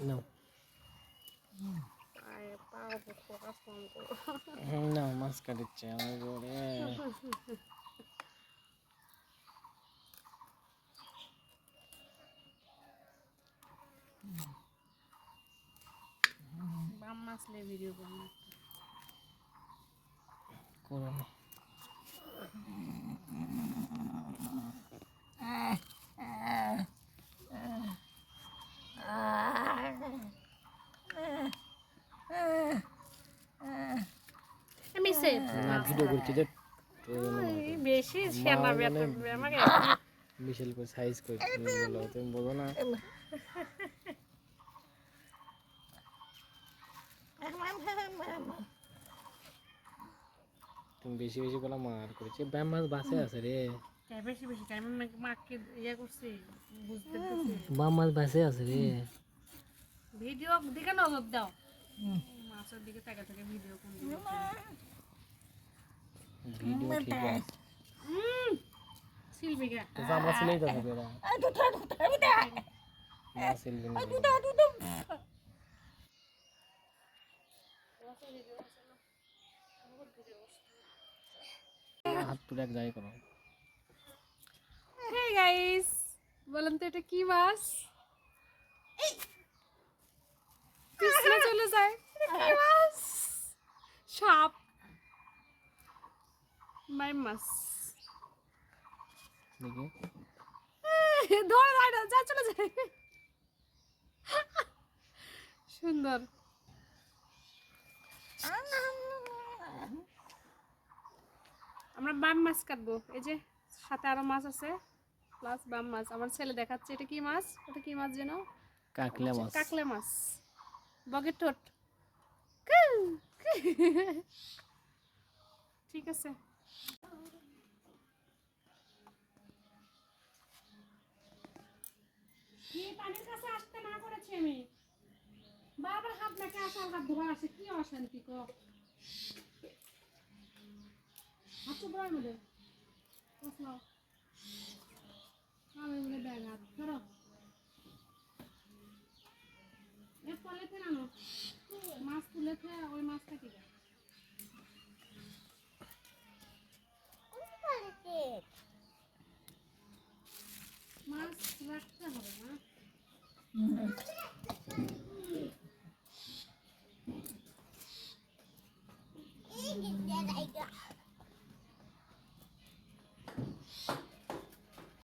নাও না মাছ কাটিচ্ছে আমার বলে বাম মাছ লে ভিডিও করো করো না আমি সেভ না ভিডিও করছি যে বেশি শেনা বেটা আমাকে বিশাল করে সাইজ করে বলো তুমি বলো না তুমি বেশি বেশি বলা মার করেছি ব্যাম মাছ বাসে আছে রে বেশি বেশি টাইম মাকে ইয়া করছি বুঝতে পারছি বাম মাছ বাসে আছে রে ভিডিও দিকে নজর দাও মাছের দিকে তাকা থেকে ভিডিও কোন দিকে ভিডিও ঠিক আছে সিলভিগা তো আমরা সিলেই তো হবে না না সিলবি না হাত তুলে এক জায়গায় করো হে গাইস বলেন তো এটা কি মাছ পিছনে চলে যায় এটা কি মাছ সাপ মাই মাছ দেখি ধরে যায় না যা চলে যায় সুন্দর আমরা বাম মাছ কাটবো এই যে সাথে আরো মাছ আছে প্লাস বাম মাছ আমার ছেলে দেখাচ্ছে এটা কি মাছ এটা কি মাছ যেন কাকলে মাছ কাকলে মাছ বগের ঠোঁট ঠিক আছে কি পানির কাছে আসতে না করেছি আমি বারবার হাত নাকে আসার হাত ধোয়া আসে কি অশান্তি কো হাত তো ধোয়ার মধ্যে বসলাও আমি বলে ব্যাগ হাত ধরো এর তলেতে নানো মাছ তুলেছে ওই মাছটা কি মাছ রাখতে হবে না